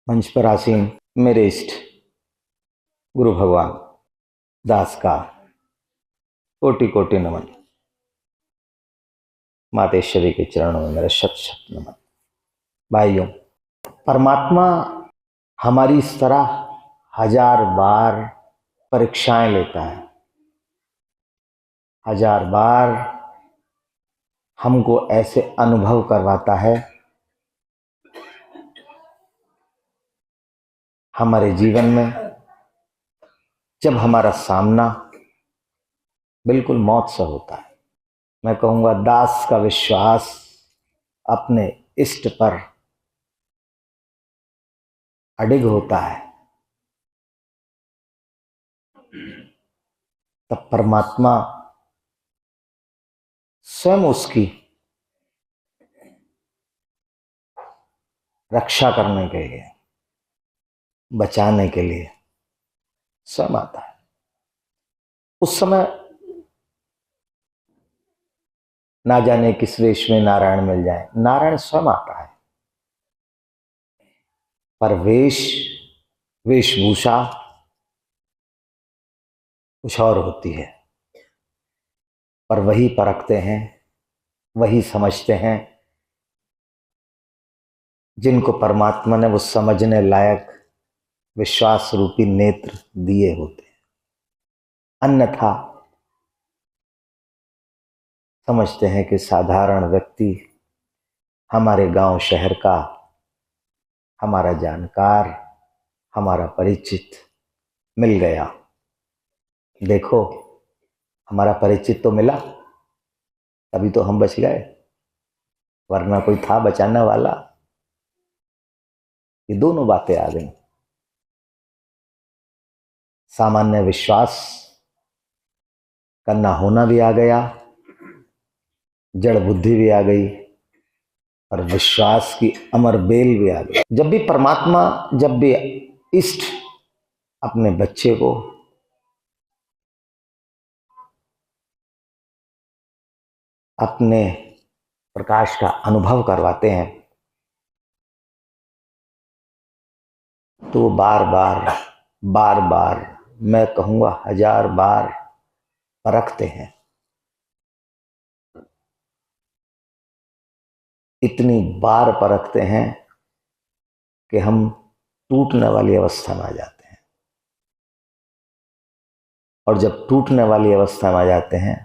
मंच पर आसीन मेरे इष्ट गुरु भगवान दास का कोटि कोटि नमन। मातेश्वरी के चरणों में मेरा शत शत नमन। भाइयों, परमात्मा हमारी इस तरह हजार बार परीक्षाएं लेता है, हजार बार हमको ऐसे अनुभव करवाता है हमारे जीवन में, जब हमारा सामना बिल्कुल मौत से होता है। मैं कहूंगा दास का विश्वास अपने इष्ट पर अडिग होता है, तब परमात्मा स्वयं उसकी रक्षा करने के लिए, बचाने के लिए स्वयं आता है। उस समय ना जाने किस वेश में नारायण मिल जाए, नारायण स्वयं आता है, पर वेशभूषा कुछ और होती है। पर वही परखते हैं, वही समझते हैं जिनको परमात्मा ने वो समझने लायक विश्वास रूपी नेत्र दिए होते हैं। अन्यथा समझते हैं कि साधारण व्यक्ति, हमारे गांव शहर का, हमारा जानकार, हमारा परिचित मिल गया, देखो हमारा परिचित तो मिला तभी तो हम बच गए, वरना कोई था बचाने वाला। ये दोनों बातें आ गई। सामान्य विश्वास का ना होना भी आ गया, जड़ बुद्धि भी आ गई, और विश्वास की अमर बेल भी आ गई। जब भी परमात्मा, जब भी इष्ट अपने बच्चे को अपने प्रकाश का अनुभव करवाते हैं, तो वो बार बार, मैं कहूंगा हजार बार परखते हैं। इतनी बार परखते हैं कि हम टूटने वाली अवस्था में आ जाते हैं, और जब टूटने वाली अवस्था में आ जाते हैं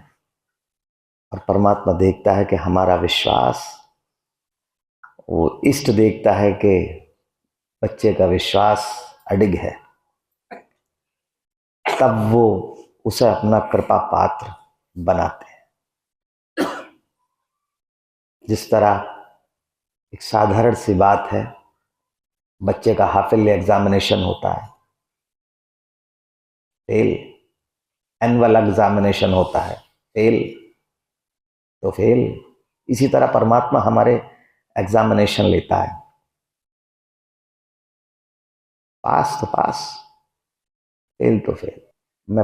और परमात्मा देखता है कि हमारा विश्वास, वो इष्ट देखता है कि बच्चे का विश्वास अडिग है, तब वो उसे अपना कृपा पात्र बनाते हैं। जिस तरह एक साधारण सी बात है, बच्चे का हाफिल एग्जामिनेशन होता है, फेल, एनुअल एग्जामिनेशन होता है, फेल तो फेल। इसी तरह परमात्मा हमारे एग्जामिनेशन लेता है, पास तो पास, फेल तो फेल। मैं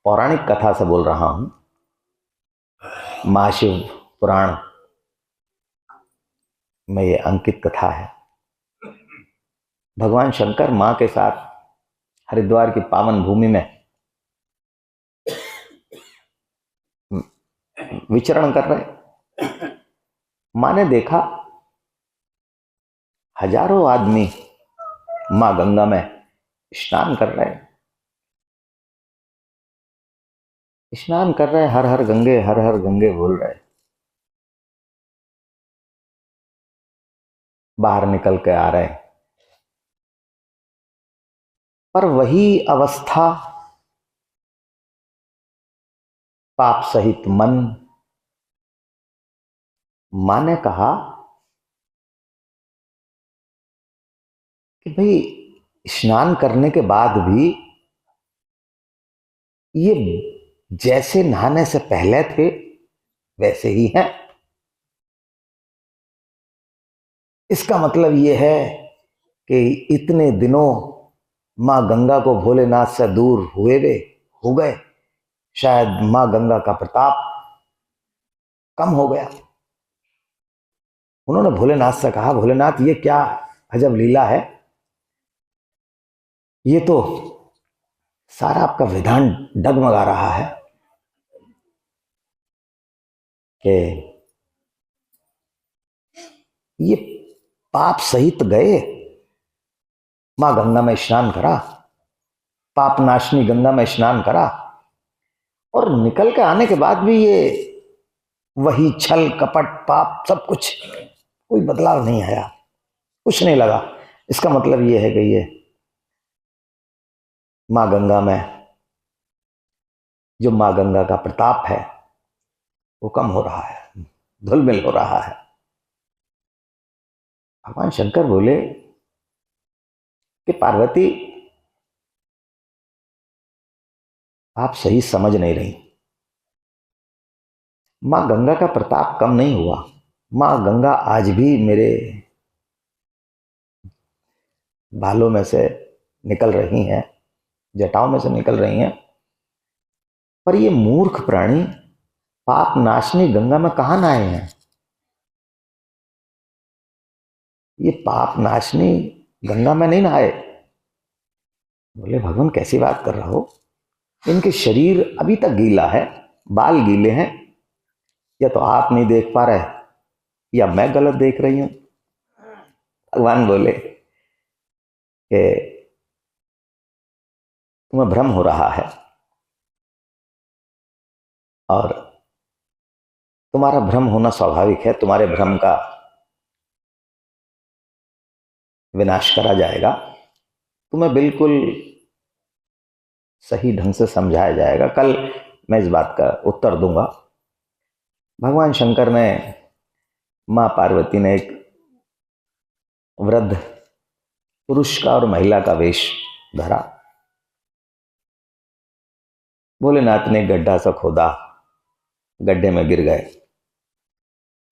पौराणिक कथा से बोल रहा हूं। महाशिव पुराण में ये अंकित कथा है। भगवान शंकर मां के साथ हरिद्वार की पावन भूमि में विचरण कर रहे। मां ने देखा हजारों आदमी मां गंगा में स्नान कर रहे, हर हर गंगे, हर हर गंगे बोल रहे। बाहर निकल के आ रहे, पर वही अवस्था, पाप सहित मन। मां ने कहा कि भाई, स्नान करने के बाद भी ये जैसे नहाने से पहले थे वैसे ही हैं। इसका मतलब ये है कि इतने दिनों मां गंगा को भोलेनाथ से दूर हो गए, शायद मां गंगा का प्रताप कम हो गया। उन्होंने भोलेनाथ से कहा, भोलेनाथ ये क्या अजब लीला है, ये तो सारा आपका विधान डगमगा रहा है कि ये पाप सहित गए, मां गंगा में स्नान करा, पाप नाशनी गंगा में स्नान करा, और निकल के आने के बाद भी ये वही छल कपट पाप सब कुछ, कोई बदलाव नहीं आया, कुछ नहीं लगा। इसका मतलब ये है कि ये मां गंगा में जो मां गंगा का प्रताप है वो कम हो रहा है, धुलमिल हो रहा है। भगवान शंकर बोले कि पार्वती आप सही समझ नहीं रही, मां गंगा का प्रताप कम नहीं हुआ, मां गंगा आज भी मेरे बालों में से निकल रही हैं, जटाओं में से निकल रही हैं, पर ये मूर्ख प्राणी पाप नाशनी गंगा में कहां नहाए हैं? ये पाप नाशनी गंगा में नहीं नहाए। बोले भगवान कैसी बात कर रहा हो, इनके शरीर अभी तक गीला है, बाल गीले हैं, या तो आप नहीं देख पा रहे या मैं गलत देख रही हूं। भगवान बोले कि तुम्हें भ्रम हो रहा है, और तुम्हारा भ्रम होना स्वाभाविक है, तुम्हारे भ्रम का विनाश करा जाएगा, तुम्हें बिल्कुल सही ढंग से समझाया जाएगा, कल मैं इस बात का उत्तर दूंगा। भगवान शंकर ने, मां पार्वती ने एक वृद्ध पुरुष का और महिला का वेश धरा। भोलेनाथ ने गड्ढा सा खोदा, गड्ढे में गिर गए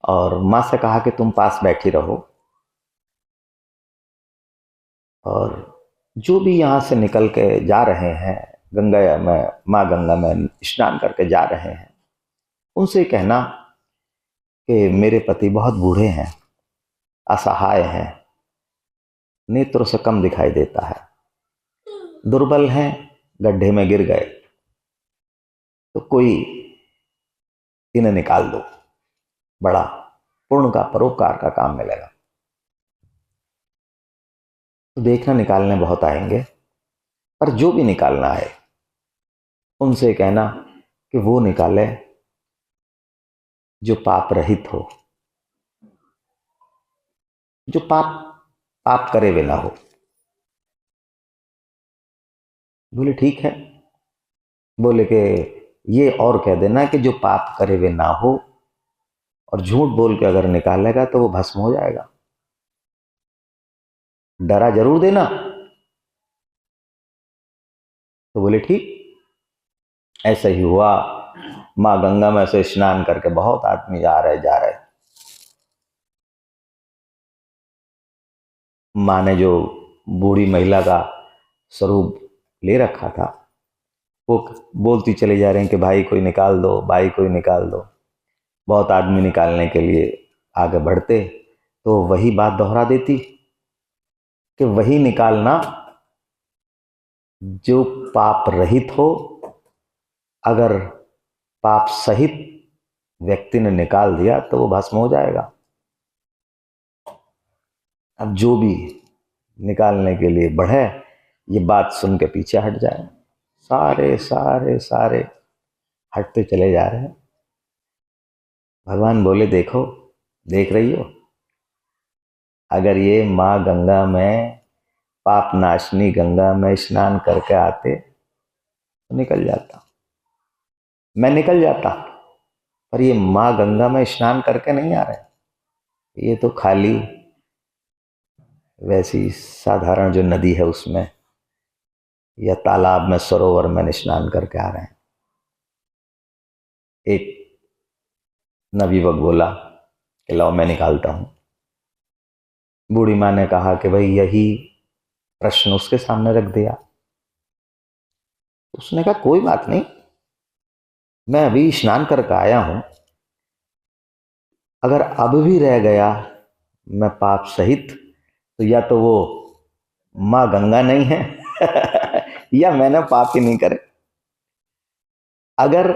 और मां से कहा कि तुम पास बैठी रहो, और जो भी यहां से निकल के जा रहे हैं गंगा में, मां गंगा में स्नान करके जा रहे हैं, उनसे कहना कि मेरे पति बहुत बूढ़े हैं, असहाय हैं, नेत्रों से कम दिखाई देता है, दुर्बल हैं, गड्ढे में गिर गए, तो कोई इन्हें निकाल दो, बड़ा पुण्य का परोपकार का काम मिलेगा। तो देखना निकालने बहुत आएंगे, पर जो भी निकालना है उनसे कहना कि वो निकाले जो पाप रहित हो, जो पाप करे वे ना हो। बोले ठीक है। बोले कि ये और कह देना कि जो पाप करे वे ना हो, और झूठ बोल के अगर निकालेगा तो वो भस्म हो जाएगा, डरा जरूर देना। तो बोले ठीक। ऐसा ही हुआ, मां गंगा में से स्नान करके बहुत आदमी जा रहे। मां ने जो बूढ़ी महिला का स्वरूप ले रखा था, वो बोलती चले जा रहे हैं कि भाई कोई निकाल दो, भाई कोई निकाल दो। बहुत आदमी निकालने के लिए आगे बढ़ते, तो वही बात दोहरा देती कि वही निकालना जो पाप रहित हो। अगर पाप सहित व्यक्ति ने निकाल दिया तो वो भस्म हो जाएगा। अब जो भी निकालने के लिए बढ़े, ये बात सुन के पीछे हट जाए। सारे सारे सारे हटते चले जा रहे हैं। भगवान बोले देखो, देख रही हो, अगर ये मां गंगा में, पाप नाशनी गंगा में स्नान करके आते तो निकल जाता, मैं निकल जाता, पर ये मां गंगा में स्नान करके नहीं आ रहे, ये तो खाली वैसी साधारण जो नदी है उसमें या तालाब में, सरोवर में स्नान करके आ रहे हैं। एक नवयुवक बोला कि लाओ मैं निकालता हूं। बूढ़ी मां ने कहा कि भाई यही प्रश्न उसके सामने रख दिया। उसने कहा कोई बात नहीं, मैं अभी स्नान करके आया हूं, अगर अब भी रह गया मैं पाप सहित, तो या तो वो मां गंगा नहीं है या मैंने पाप ही नहीं करे। अगर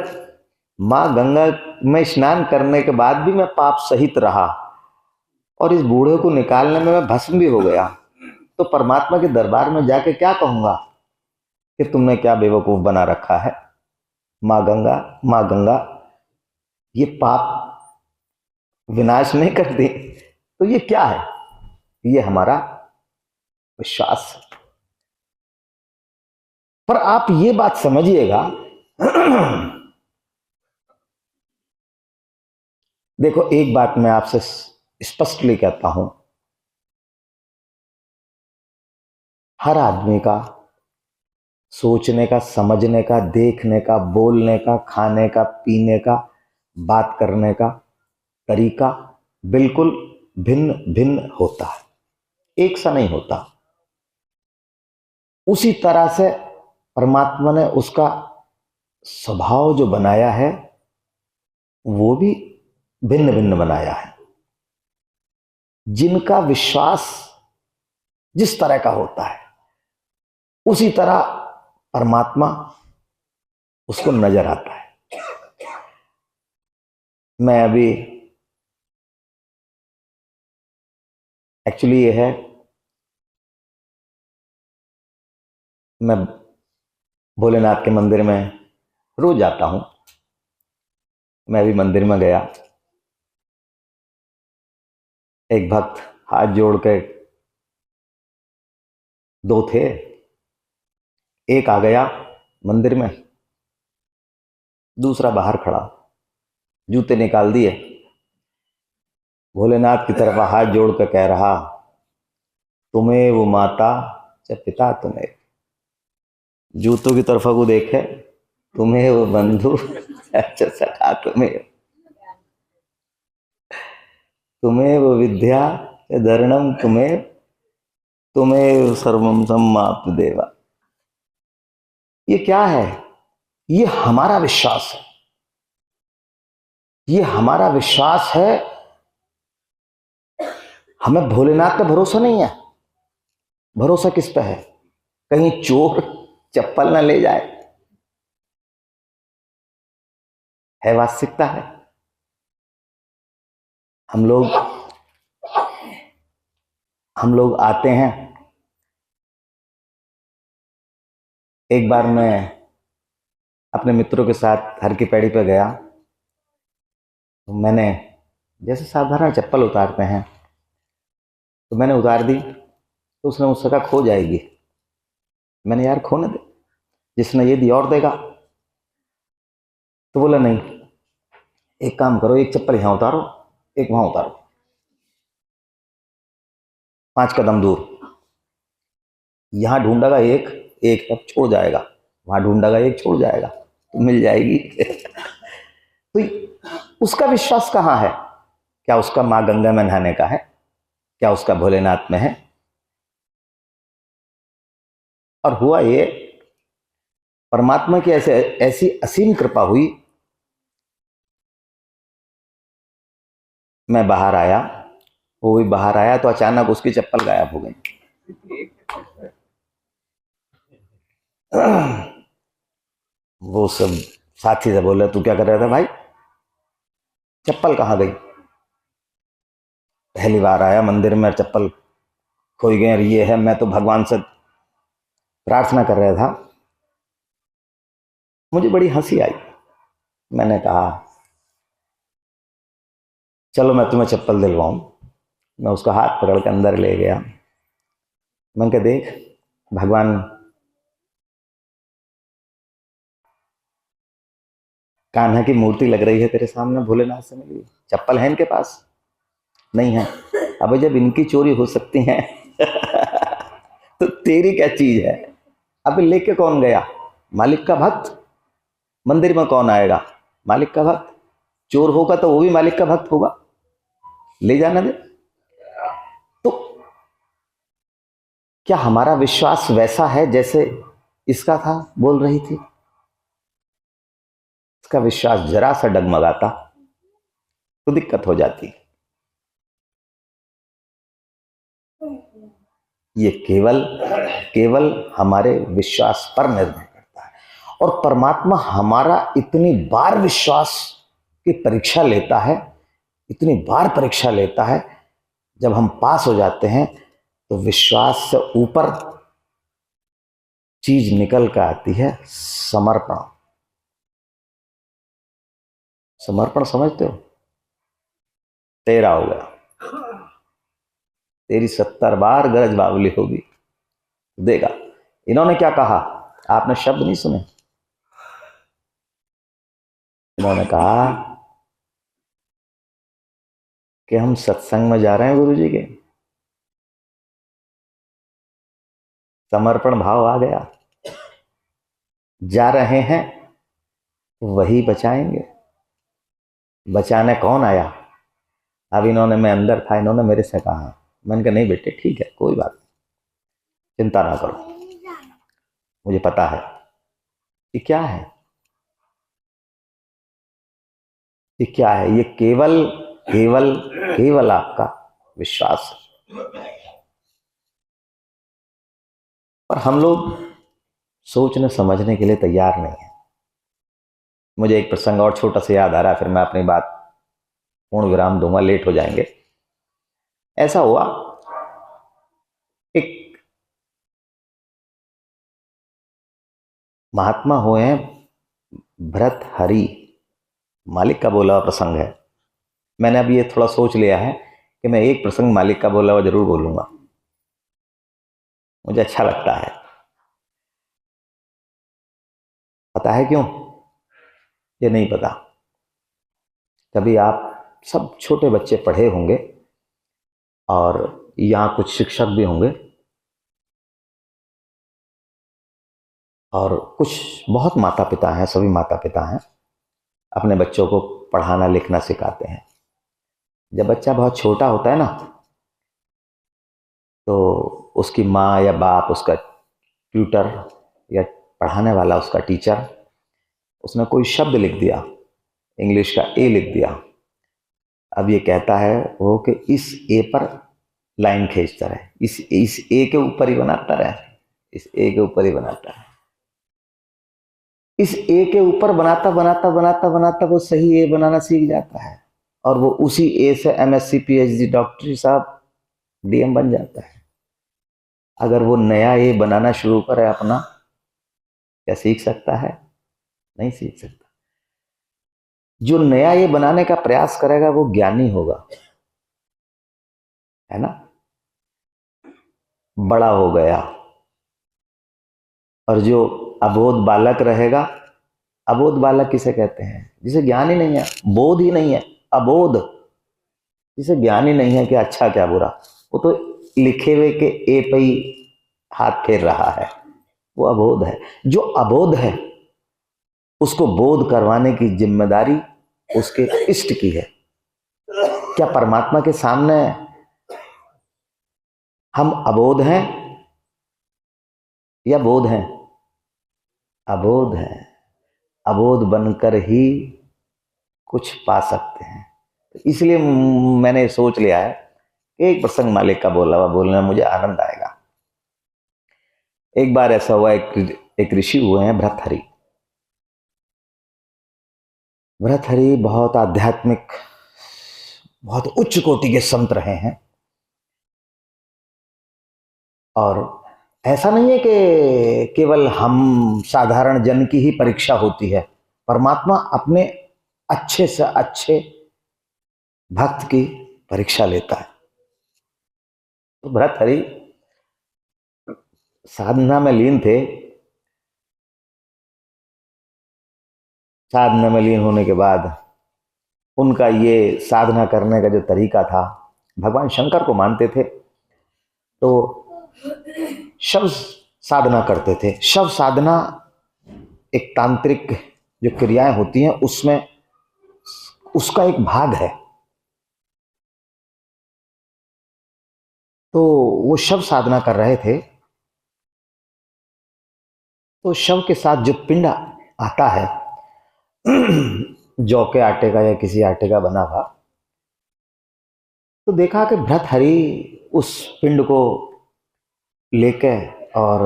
मां गंगा में स्नान करने के बाद भी मैं पाप सहित रहा और इस बूढ़े को निकालने में मैं भस्म भी हो गया, तो परमात्मा के दरबार में जाके क्या कहूंगा कि तुमने क्या बेवकूफ बना रखा है। मां गंगा, मां गंगा, ये पाप विनाश नहीं करती तो ये क्या है? ये हमारा विश्वास है। पर आप ये बात समझिएगा, देखो एक बात मैं आपसे स्पष्टली कहता हूं, हर आदमी का सोचने का, समझने का, देखने का, बोलने का, खाने का, पीने का, बात करने का तरीका बिल्कुल भिन्न भिन्न होता है, एक सा नहीं होता। उसी तरह से परमात्मा ने उसका स्वभाव जो बनाया है वो भी भिन्न भिन्न बनाया है। जिनका विश्वास जिस तरह का होता है उसी तरह परमात्मा उसको नजर आता है। मैं अभी एक्चुअली ये है, मैं भोलेनाथ के मंदिर में रोज जाता हूं। मैं भी मंदिर में गया, एक भक्त हाथ जोड़ के, दो थे, एक आ गया मंदिर में, दूसरा बाहर खड़ा, जूते निकाल दिए, भोलेनाथ की तरफ हाथ जोड़ कर कह रहा, तुम्हें वो माता च पिता तुम्हें, जूतों की तरफ को देखे, तुम्हें वो बंधु अच्छा सखा तुम्हें, तुम्हें वो विद्या धरणम तुम्हें, तुम्हें सर्वम सम्माप देवा। ये क्या है? ये हमारा विश्वास है, ये हमारा विश्वास है। हमें भोलेनाथ पे भरोसा नहीं है। भरोसा किस पे है? कहीं चोर चप्पल ना ले जाए, है वास्तविकता है। हम लोग आते हैं। एक बार मैं अपने मित्रों के साथ हर की पैड़ी पे गया, तो मैंने जैसे साधारण चप्पल उतारते हैं तो मैंने उतार दी, तो उसने मुझसे कहा खो जाएगी। मैंने यार खोने दे, जिसने ये दी और देगा। तो बोला नहीं, एक काम करो, एक चप्पल यहां उतारो, एक वहां उतारो, 5 कदम दूर, यहां ढूंढेगा एक, एक अब छोड़ जाएगा, वहां ढूंढेगा एक छोड़ जाएगा, तो मिल जाएगी। तो उसका विश्वास कहां है? क्या उसका मां गंगा में नहाने का है? क्या उसका भोलेनाथ में है? और हुआ ये, परमात्मा की ऐसी असीम कृपा हुई, मैं बाहर आया, वो भी बाहर आया, तो अचानक उसकी चप्पल गायब हो गई। वो सब साथी से बोले तू क्या कर रहा था भाई, चप्पल कहाँ गई? पहली बार आया मंदिर में, चप्पल खोई गई, और ये है। मैं तो भगवान से प्रार्थना कर रहा था। मुझे बड़ी हंसी आई। मैंने कहा चलो मैं तुम्हें चप्पल दिलवाऊं। मैं उसका हाथ पकड़ के अंदर ले गया। मैंने कहा देख, भगवान कान्हा की मूर्ति लग रही है तेरे सामने, भोलेनाथ से मिली, चप्पल है इनके पास? नहीं है। अब जब इनकी चोरी हो सकती है तो तेरी क्या चीज है? अब लेके कौन गया? मालिक का भक्त। मंदिर में कौन आएगा? मालिक का भक्त। चोर होगा तो वो भी मालिक का भक्त होगा, ले जाना दे। तो क्या हमारा विश्वास वैसा है जैसे इसका था? बोल रही थी, इसका विश्वास जरा सा डगमगाता तो दिक्कत हो जाती। ये केवल केवल हमारे विश्वास पर निर्भर करता है। और परमात्मा हमारा इतनी बार विश्वास की परीक्षा लेता है, इतनी बार परीक्षा लेता है, जब हम पास हो जाते हैं तो विश्वास से ऊपर चीज निकल कर आती है समर्पण। समर्पण समझते हो? तेरा हो गया, तेरी 70 बार गरज बावली होगी, देगा। इन्होंने क्या कहा? आपने शब्द नहीं सुने? इन्होंने कहा कि हम सत्संग में जा रहे हैं गुरु जी के, समर्पण भाव आ गया, जा रहे हैं, वही बचाएंगे। बचाने कौन आया? अब इन्होंने, मैं अंदर था, इन्होंने मेरे से कहा, मैंने कहा नहीं बेटे ठीक है, कोई बात नहीं, चिंता ना करो, मुझे पता है कि क्या है, ये क्या है, ये केवल केवल केवल आपका विश्वास है। पर हम लोग सोचने समझने के लिए तैयार नहीं है। मुझे एक प्रसंग और छोटा सा याद आ रहा है, फिर मैं अपनी बात पूर्ण विराम दूंगा, लेट हो जाएंगे। ऐसा हुआ, एक महात्मा हुए हैं भर्तहरि, मालिक का बोला हुआ प्रसंग है। मैंने अभी ये थोड़ा सोच लिया है कि मैं एक प्रसंग मालिक का बोला हुआ जरूर बोलूंगा, मुझे अच्छा लगता है। पता है क्यों? ये नहीं पता। कभी आप सब छोटे बच्चे पढ़े होंगे और यहाँ कुछ शिक्षक भी होंगे और कुछ बहुत माता पिता हैं, सभी माता पिता हैं, अपने बच्चों को पढ़ाना लिखना सिखाते हैं। जब बच्चा बहुत छोटा होता है ना, तो उसकी माँ या बाप, उसका ट्यूटर या पढ़ाने वाला, उसका टीचर, उसने कोई शब्द लिख दिया, इंग्लिश का ए लिख दिया। अब ये कहता है वो कि इस ए पर लाइन खींचता रहे, इस ए के ऊपर ही बनाता रहे, इस ए के ऊपर ही बनाता है। इस ए के ऊपर बनाता बनाता बनाता बनाता वो सही ए बनाना सीख जाता है और वो उसी ए से एमएससी पीएचडी डॉक्टरी साहब डीएम बन जाता है। अगर वो नया ए बनाना शुरू करे अपना, क्या सीख सकता है? नहीं सीख सकता। जो नया ये बनाने का प्रयास करेगा वो ज्ञानी होगा, है ना? बड़ा हो गया। और जो अबोध बालक रहेगा, अबोध बालक किसे कहते हैं? जिसे ज्ञान ही नहीं है, बोध ही नहीं है, अबोध, जिसे ज्ञान ही नहीं है कि अच्छा क्या बुरा, वो तो लिखे हुए के ए पे ही हाथ फेर रहा है, वो अबोध है। जो अबोध है उसको बोध करवाने की जिम्मेदारी उसके इष्ट की है। क्या परमात्मा के सामने हम अबोध हैं या बोध हैं? अबोध है। अबोध बनकर ही कुछ पा सकते हैं। तो इसलिए मैंने सोच लिया है कि एक प्रसंग मालिक का बोला हुआ बोलने में मुझे आनंद आएगा। एक बार ऐसा हुआ, एक ऋषि हुए हैं भर्तहरि। भर्तहरि बहुत आध्यात्मिक, बहुत उच्च कोटि के संत रहे हैं। और ऐसा नहीं है कि केवल हम साधारण जन की ही परीक्षा होती है, परमात्मा अपने अच्छे से अच्छे भक्त की परीक्षा लेता है। तो भर्तहरि साधना में लीन थे। साधना में लीन होने के बाद उनका ये साधना करने का जो तरीका था, भगवान शंकर को मानते थे, तो शव साधना करते थे। शव साधना एक तांत्रिक जो क्रियाएं होती हैं उसमें उसका एक भाग है। तो वो शव साधना कर रहे थे, तो शव के साथ जो पिंड आता है जौ के आटे का या किसी आटे का बना हुआ, तो देखा कि भर्तहरि उस पिंड को लेकर और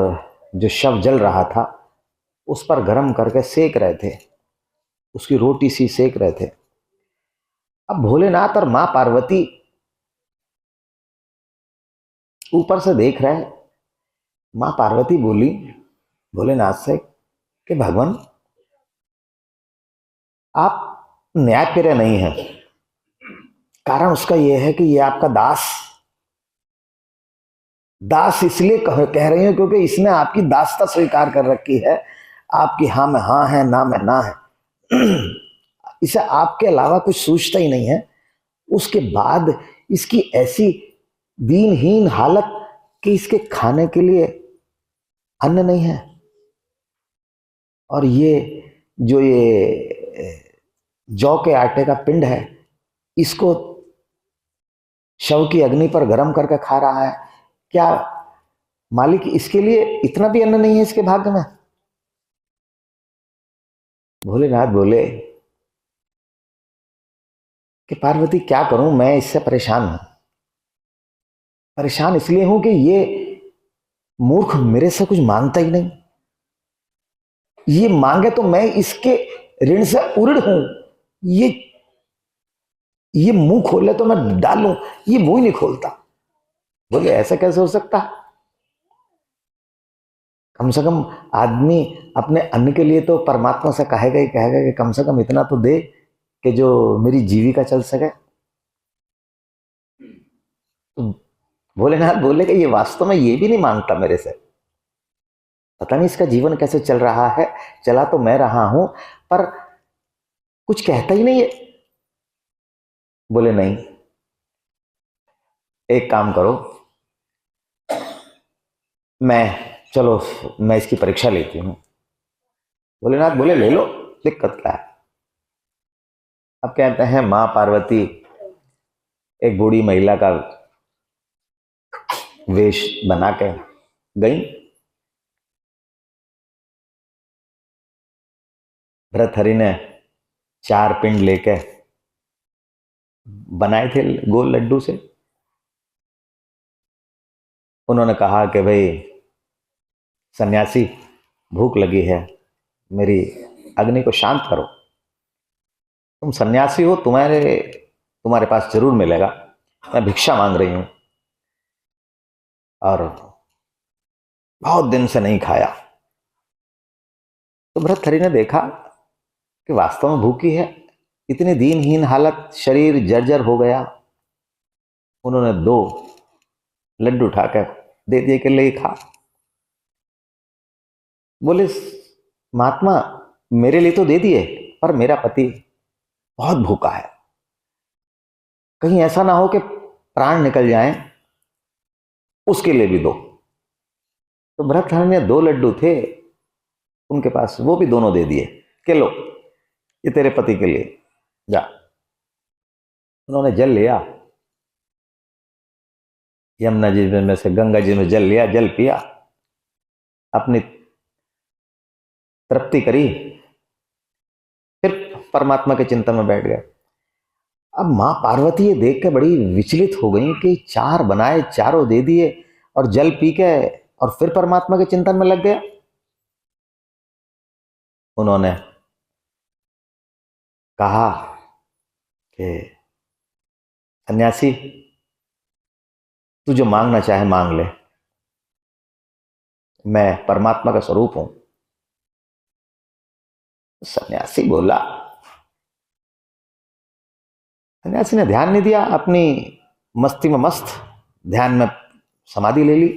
जो शव जल रहा था उस पर गरम करके सेक रहे थे, उसकी रोटी सी सेक रहे थे। अब भोलेनाथ और मां पार्वती ऊपर से देख रहे। मां पार्वती बोली भोलेनाथ से कि भगवान, आप न्यायप्रिय नहीं है। कारण उसका यह है कि ये आपका दास दास इसलिए कह रही हूं क्योंकि इसने आपकी दासता स्वीकार कर रखी है। आपकी हाँ में हाँ है, ना में ना है। इसे आपके अलावा कुछ सूझता ही नहीं है। उसके बाद इसकी ऐसी दीनहीन हालत कि इसके खाने के लिए अन्न नहीं है। और ये जो ये जौ के आटे का पिंड है, इसको शव की अग्नि पर गर्म करके खा रहा है। क्या मालिक इसके लिए इतना भी अन्न नहीं है इसके भाग्य में? भोलेनाथ बोले कि पार्वती क्या करूं, मैं इससे परेशान हूं। परेशान इसलिए हूं कि ये मूर्ख मेरे से कुछ मांगता ही नहीं। ये मांगे तो मैं इसके ऋण से उऋण हूं। ये मुंह खोले तो मैं डालूं, ये मुंह ही नहीं खोलता। बोले ऐसा कैसे हो सकता? कम से कम आदमी अपने अन्न के लिए तो परमात्मा से कहेगा ही कहेगा कि कम से कम इतना तो दे कि जो मेरी जीविका चल सके। तो भोलेनाथ बोले कि ये वास्तव में ये भी नहीं मांगता मेरे से। पता नहीं इसका जीवन कैसे चल रहा है। चला तो मैं रहा हूं पर कुछ कहता ही नहीं है। बोले नहीं, एक काम करो, चलो मैं इसकी परीक्षा लेती हूं। भोलेनाथ बोले ले लो, दिक्कत क्या है। अब कहते हैं मां पार्वती एक बूढ़ी महिला का वेश बना के गई। भरथरी ने 4 पिंड लेके बनाए थे गोल लड्डू से। उन्होंने कहा कि भाई सन्यासी, भूख लगी है, मेरी अग्नि को शांत करो। तुम सन्यासी हो, तुम्हारे पास जरूर मिलेगा। मैं भिक्षा मांग रही हूं और बहुत दिन से नहीं खाया। तो भरथरी ने देखा कि वास्तव में भूखी है। इतनी दीनहीन हालत, शरीर जर्जर हो गया। उन्होंने 2 लड्डू उठाकर दे दिए कि ले खा। बोले महात्मा, मेरे लिए तो दे दिए पर मेरा पति बहुत भूखा है, कहीं ऐसा ना हो कि प्राण निकल जाए, उसके लिए भी दो। तो भरतहरि ने 2 लड्डू थे उनके पास, वो भी दोनों दे दिए कि लो ये तेरे पति के लिए, जा। उन्होंने जल लिया, यमुना जी में से गंगा जी में जल लिया, जल पिया, अपनी तृप्ति करी, फिर परमात्मा के चिंतन में बैठ गए। अब मां पार्वती ये देख के बड़ी विचलित हो गई कि 4 बनाए, चारों दे दिए और जल पी के और फिर परमात्मा के चिंतन में लग गया। उन्होंने कहा कि सन्यासी, तू जो मांगना चाहे मांग ले, मैं परमात्मा का स्वरूप हूं। सन्यासी बोला, सन्यासी ने ध्यान नहीं दिया, अपनी मस्ती में मस्त, ध्यान में समाधि ले ली।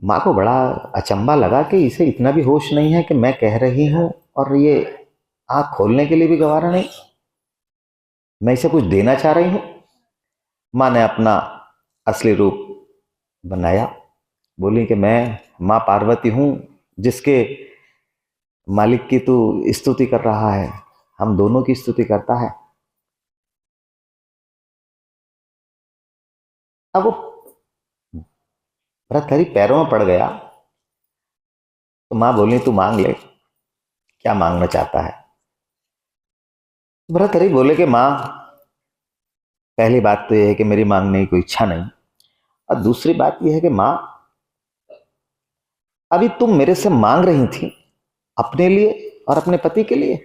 मां को बड़ा अचंभा लगा कि इसे इतना भी होश नहीं है कि मैं कह रही हूं और ये आंख खोलने के लिए भी गवारा नहीं, मैं इसे कुछ देना चाह रही हूं। मां ने अपना असली रूप बनाया, बोली कि मैं मां पार्वती हूं जिसके मालिक की तू स्तुति कर रहा है, हम दोनों की स्तुति करता है। अब वो भरतहरि पैरों में पड़ गया। तो मां बोली तू मांग ले, क्या मांगना चाहता है। भरतहरि बोले कि मां, पहली बात तो यह है कि मेरी मांगने की कोई इच्छा नहीं, और दूसरी बात यह है कि मां, अभी तुम मेरे से मांग रही थी अपने लिए और अपने पति के लिए।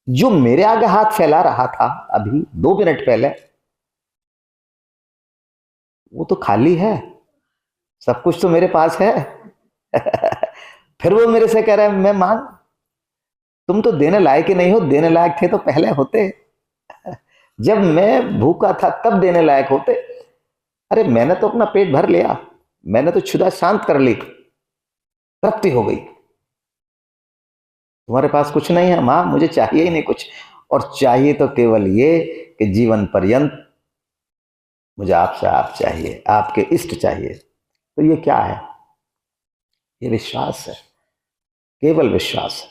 जो मेरे आगे हाथ फैला रहा था अभी 2 मिनट पहले, वो तो खाली है, सब कुछ तो मेरे पास है। फिर वो मेरे से कह रहा है मैं मांग। तुम तो देने लायक ही नहीं हो, देने लायक थे तो पहले होते। जब मैं भूखा था तब देने लायक होते। अरे मैंने तो अपना पेट भर लिया, मैंने तो क्षुधा शांत कर ली, तृप्ति हो गई। तुम्हारे पास कुछ नहीं है मां, मुझे चाहिए ही नहीं कुछ। और चाहिए तो केवल ये कि जीवन पर्यंत मुझे आपसे आप चाहिए, आपके इष्ट चाहिए। तो ये क्या है? ये विश्वास है, केवल विश्वास है।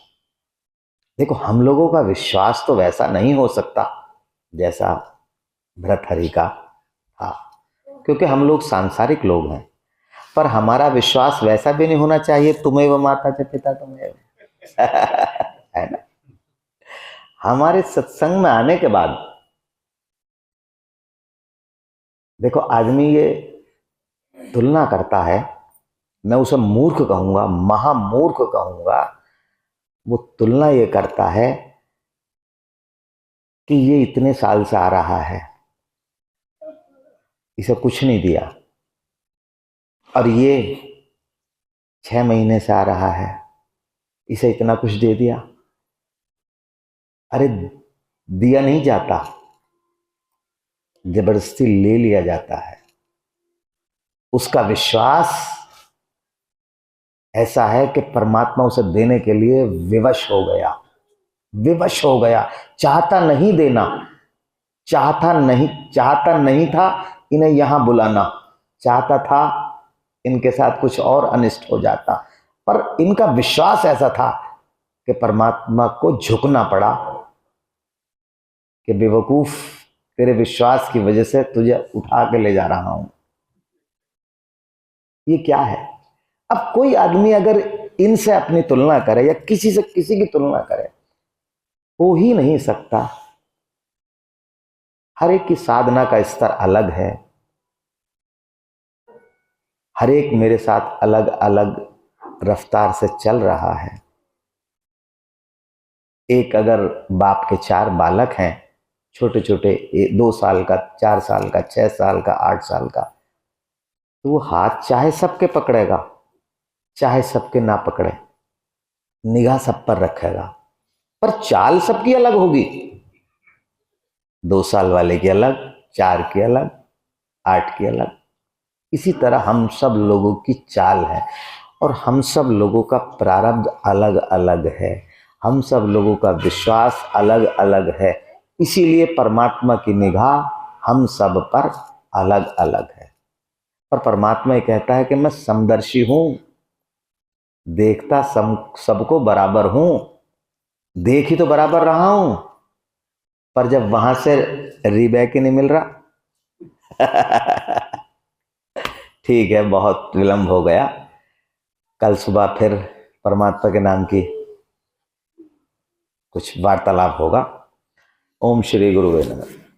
देखो हम लोगों का विश्वास तो वैसा नहीं हो सकता जैसा भर्तहरि का था, क्योंकि हम लोग सांसारिक लोग हैं। पर हमारा विश्वास वैसा भी नहीं होना चाहिए तुम्हें व माता च पिता तुम्हें। है ना? हमारे सत्संग में आने के बाद देखो आदमी ये तुलना करता है, मैं उसे मूर्ख कहूंगा, महामूर्ख कहूंगा। वो तुलना ये करता है कि ये इतने साल से आ रहा है, इसे कुछ नहीं दिया, और ये 6 महीने से आ रहा है, इसे इतना कुछ दे दिया। अरे दिया नहीं जाता, जबरदस्ती ले लिया जाता है। उसका विश्वास ऐसा है कि परमात्मा उसे देने के लिए विवश हो गया, विवश हो गया। चाहता नहीं देना, चाहता नहीं था इन्हें यहां बुलाना, चाहता था इनके साथ कुछ और अनिष्ट हो जाता, पर इनका विश्वास ऐसा था कि परमात्मा को झुकना पड़ा कि बेवकूफ, तेरे विश्वास की वजह से तुझे उठा के ले जा रहा हूं। ये क्या है? अब कोई आदमी अगर इनसे अपनी तुलना करे या किसी से किसी की तुलना करे, हो ही नहीं सकता। हर एक की साधना का स्तर अलग है, हर एक मेरे साथ अलग अलग रफ्तार से चल रहा है। एक अगर बाप के 4 बालक हैं, छोटे छोटे, 2 साल का, 4 साल का, 6 साल का, 8 साल का, तो वो हाथ चाहे सबके पकड़ेगा, चाहे सबके ना पकड़े, निगाह सब पर रखेगा, पर चाल सबकी अलग होगी। 2 साल वाले की अलग, 4 की अलग, 8 की अलग। इसी तरह हम सब लोगों की चाल है, और हम सब लोगों का प्रारब्ध अलग अलग है, हम सब लोगों का विश्वास अलग अलग है। इसीलिए परमात्मा की निगाह हम सब पर अलग अलग है। पर परमात्मा ये कहता है कि मैं समदर्शी हूं, देखता सबको बराबर हूं, देख ही तो बराबर रहा हूं, पर जब वहां से रीबैक ही नहीं मिल रहा। ठीक है, बहुत विलंब हो गया, कल सुबह फिर परमात्मा के नाम की कुछ वार्तालाप होगा। ओम श्री गुरुवे नमः।